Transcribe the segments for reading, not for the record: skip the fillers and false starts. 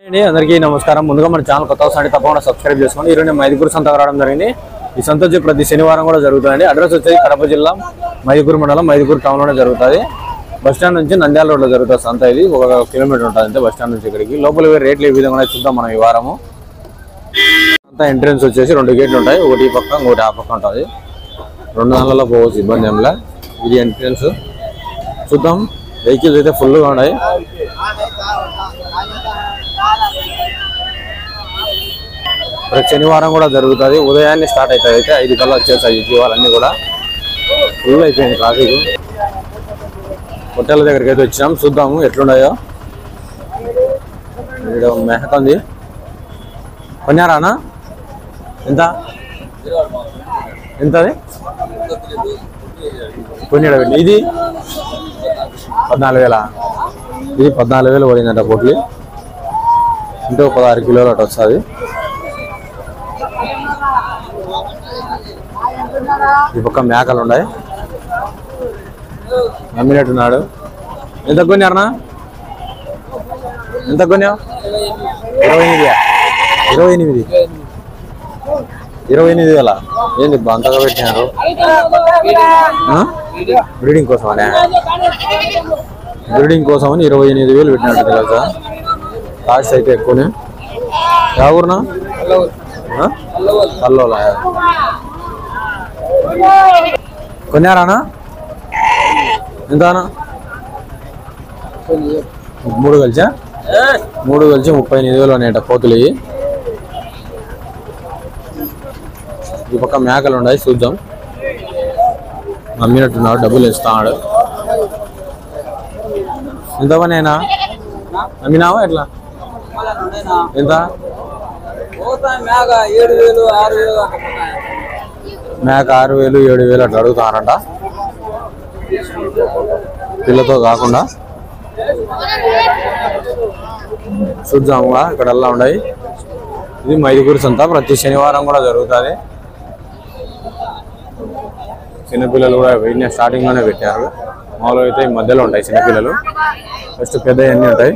అందరికీ నమస్కారం. ముందుగా మన ఛానల్ కొత్త వస్తే తప్పకుండా సబ్స్క్రైబ్ చేసుకోండి. ఈరోజు మైదుకూరు సంత రావడం జరిగింది. ఈ సంత వచ్చి ప్రతి శనివారం కూడా జరుగుతుందండి. అడ్రస్ వచ్చేసి కడప జిల్లా మైదుకూరు మండలం మైదుకూరు టౌన్ లోనే జరుగుతుంది. బస్టాండ్ నుంచి నంద్యాల రోడ్ లో జరుగుతుంది సంత. ఇది 1 కిలోమీటర్ ఉంటుంది అంతే బస్టాండ్ నుంచి ఇక్కడికి. లోపల రేట్లు ఏ విధంగా చూద్దాం మనం ఈ వారము. అంతా ఎంట్రెన్స్ వచ్చేసి 2 గేట్లు ఉంటాయి. ఒకటి ఈ పక్క ఇంకోటి ఆ పక్క ఉంటుంది. 2 దానిలో పోవచ్చు, ఇబ్బంది ఏంలా. ఇది ఎంట్రెన్స్ చూద్దాం. వెహికల్స్ అయితే ఫుల్గా ఉన్నాయి. ప్రతి శనివారం కూడా జరుగుతుంది. ఉదయాన్నే స్టార్ట్ అవుతుంది. అయితే 5 కల్లా వచ్చేస్తాయి జీవాలన్నీ కూడా. ఫుల్ అయిపోయింది ట్రాఫిక్. హోటల్ దగ్గరికి అయితే వచ్చినాం. చూద్దాము ఎట్లున్నాయో. ఇక్కడ మెహక్ ఉంది. కొన్నారానా? ఎంత ఎంత అది కొన్నాడు? ఇది 14,000. ఇది 14,000 పడిందంట పొట్లి. అంటే 16 కిలోలు అటు వస్తుంది. ఈ పక్క మేకలు ఉన్నాయి. అమ్మినట్టున్నాడు. ఎంత కొన్నారనా? ఎంత కొన్నావు? 28,000. ఏంటి అంతగా పెట్టినారు? బ్రీడింగ్ కోసమనే. బ్రీడింగ్ కోసం అని 28,000 పెట్టినట్టు తెలుసా. కాస్ట్ అయితే ఎక్కువనే. ఎవరునా? కల్లోలా కొన్నారానా? ఎంతనా? 3 కలిసా? 3 కలిసి 38,000 అనేట కోతులు. ఈ పక్క మేకలు ఉన్నాయి. చూద్దాం. అమ్మినట్టున్నాడు, డబ్బులు ఇస్తాడు. ఎంత పనేనా? అమ్మినావా ఎట్లా? ఎంత? మేక 6,000 7,000 అట్లా అడుగుతానంట, పిల్లతో కాకుండా. చూద్దాముగా. ఇక్కడ అలా ఉన్నాయి. ఇది మైదుకూరు సంత. ప్రతి శనివారం కూడా జరుగుతుంది. చిన్నపిల్లలు కూడా స్టార్టింగ్ లోనే పెట్టారు. మామూలుగా అయితే ఈ మధ్యలో ఉంటాయి చిన్నపిల్లలు. ఫస్ట్ పెద్ద అన్నీ ఉంటాయి.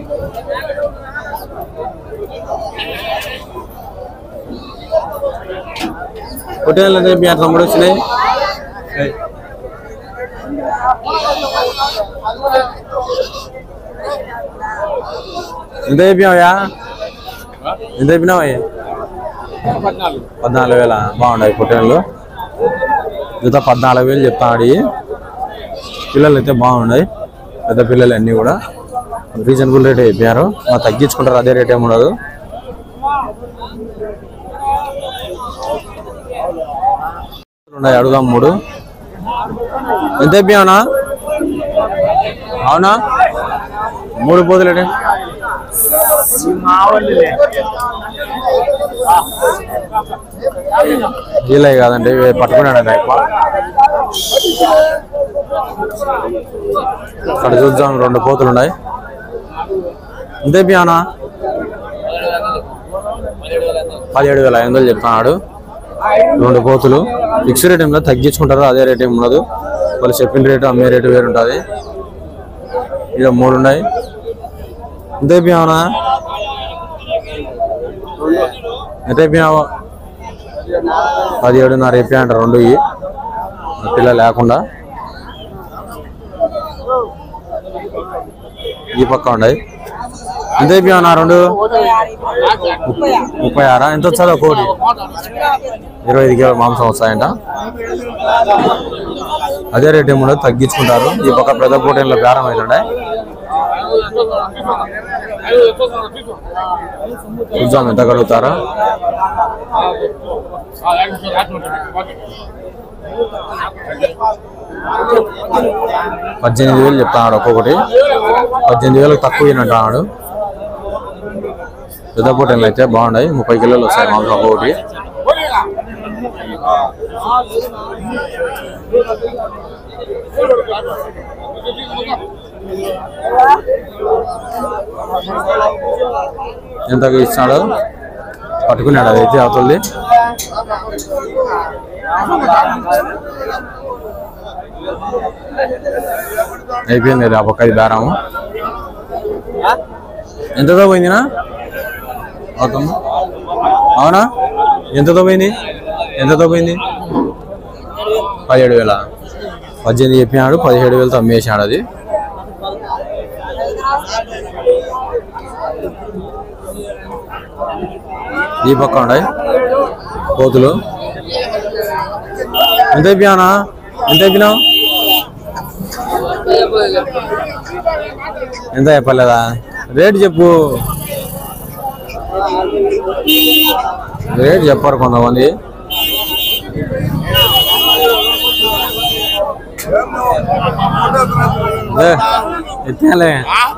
హోటల్ అంటే మీ తమ్ముడు వచ్చినాయి. ఎంత చెప్పినావయ్యా? ఎంత చెప్పినావయ్యా? 14,000. బాగున్నాయి పొట్టేళ్ళు. జత 14,000 చెప్తాడు. పిల్లలు అయితే బాగున్నాయి. పెద్ద పిల్లలు అన్నీ కూడా రీజనబుల్ రేట్ అయిపోయారు. తగ్గించుకుంటారు, అదే రేట్ ఏమి ఉండదు. ఉన్నాయి. అడుగుదాం. 3 ఎంత అయిపోయావునా? అవునా? 3 పోతులేటే వీలే కాదండి, పట్టుకున్నాడు. అక్కడ చూద్దాం. 2 పోతులు ఉన్నాయి. ఎంత అయిపోయావునా? 17,500 చెప్తున్నాడు. 2 పోతులు. ఫిక్స్ రేట్ ఏమిలో తగ్గించుకుంటారు, అదే రేట్ ఏమి ఉండదు. వాళ్ళు చెప్పిన రేటు అమ్మే రేటు వేరు ఉంటుంది. ఇక 3 ఉన్నాయి. ఎంత అయిపోయావునా? ఎంత అయిపోయావు? 17,500 అయిపోయాయంట 2 పిల్లలు లేకుండా. ఈ పక్క ఉన్నాయి. ఎంత అయిపోయావునా? 2 36. ఎంత వచ్చాదో కోటి? 25 కిలోల మాంసం వస్తాయంట. అదే రేట్ ఏముండదు, తగ్గించుకుంటారు. ఈ పక్క పెద్ద పోటీల్లో బేరం అవుతుంటాయి. చూద్దాం ఎంత కడుగుతారా. 18,000 చెప్తాడు ఒక్కొక్కటి. 18,000 తక్కువ అంటున్నాడు. పెద్ద పోటీలు అయితే బాగున్నాయి. 30 కిలోలు వస్తాయి మాంసం ఒక్కొక్కటి. ఎంతగా ఇస్తాడు? పట్టుకున్నాడు. అదైతే అవుతుంది. అయిపోయింది ఆ పక్కది బేరము. ఎంతతో పోయిందినా? అవుతుంది. అవునా? ఎంతతో పోయింది? 17,000. 18 చెప్పినాడు, 17,000తో అమ్మేసాడు. అది ఈ పక్క ఉన్నాయి కోతులు. ఎంత అయిపోయానా? ఎంత చెప్పలేదా? రేటు చెప్పు. రేటు చెప్పారు కొంతమంది. ఎత్తాలే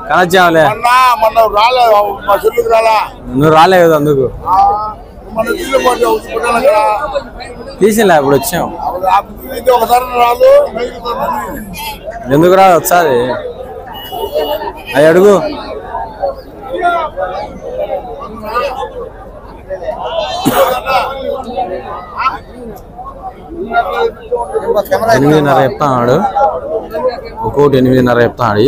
కనొచ్చావులే. నువ్వు రాలే కదా, అందుకు తీసిలే. ఇప్పుడు వచ్చాం. ఎందుకు రా? వచ్చాది. అవి అడుగు. ఎనిమిదిన్నర చెప్తాడు. ఒక్కోటి 8,500 చెప్తాడు.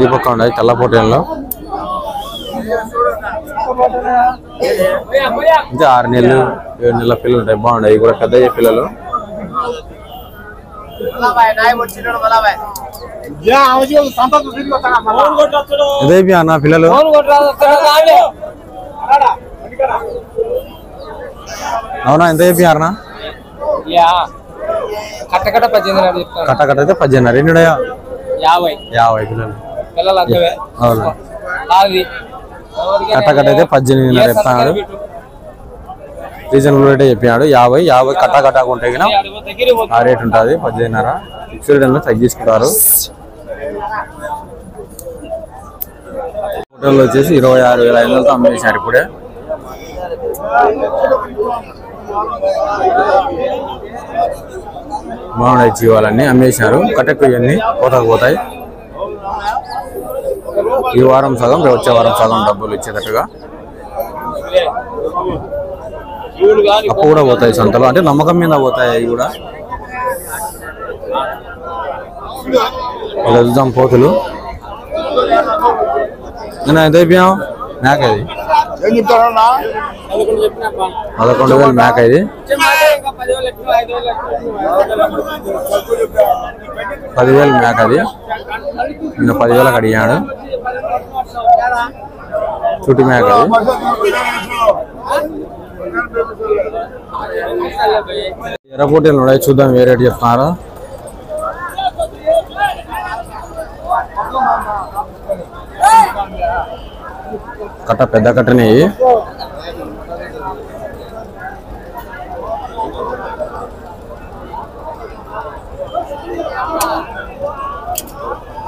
ఈ పక్క ఉన్నాయి తెల్ల పోటీల్లో. ఇంకా 6 నెలలు 7 నెలల పిల్లలు ఉంటాయి. బాగున్నాయి కూడా, పెద్ద పిల్లలు. ఇదేపి అన్న పిల్లలు. అవునా? ఎంత చెప్పారనా? కట్టకట్ట అయితే 18,500. ఎన్నుడయా? 50 పిల్లలు. అవును. కట్టకట్ట అయితే 18,500 చెప్తాడు. రీజనబుల్ రేటే చెప్పాడు. 50 కట్టకట్టాకు ఉంటాయి కదా, ఆ రేట్ ఉంటుంది. 18,500. ఫిక్స్డ్ రేట్లో తగ్గించుకుంటారు. హోటల్లో వచ్చేసి 26,500తో అమ్మేశారు ఇప్పుడే. బాగున్నాయి జీవాలన్నీ అమ్మేశారు. కట్టెక్కు ఇవన్నీ కోతకు పోతాయి. ఈ వారం సగం, వచ్చే వారం సగం డబ్బులు ఇచ్చేటట్టుగా. అప్పు కూడా పోతాయి సంతలో, అంటే నమ్మకం మీద పోతాయి అవి కూడా. ఇలా చూద్దాం పోతులు. నేను ఎంత అయిపోయాం? మేక ఇది 11,000 మేక ఇది. 10,000 మేక అది. నిన్న 10,000కి అడిగాడు. చుట్టి మేక అది. ఎర్రపోటీలు ఉన్నాయి, చూద్దాం ఏ రేటు చెప్తున్నారు. కట్ట పెద్ద కట్టనే.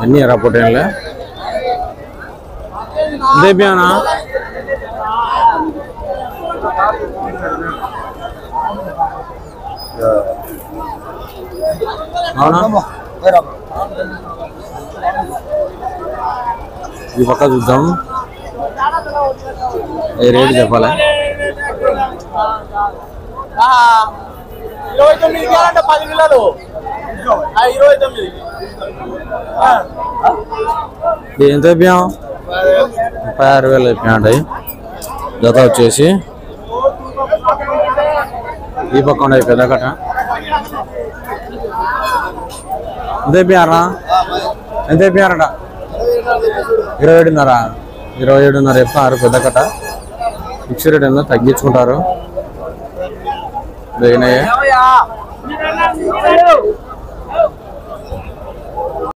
అన్ని ఎర్రపోటీలే. దేబ్యానా? అవునా? ఈ పక్క చూద్దాం ఏ రేటు చెప్పాలి. 29 ఎంత అయిపోయాం? 36,000 అయిపోయాయి. జత వచ్చేసి ఈ పక్క ఉన్నాయి పెద్ద కట్ట. ఎంత అయిపోయారా? ఎంత అయిపోయారట? 27,500 చెప్తున్నారు పెద్ద కట్ట. ఫిక్స్ రేట్ ఏమో తగ్గించుకుంటారు.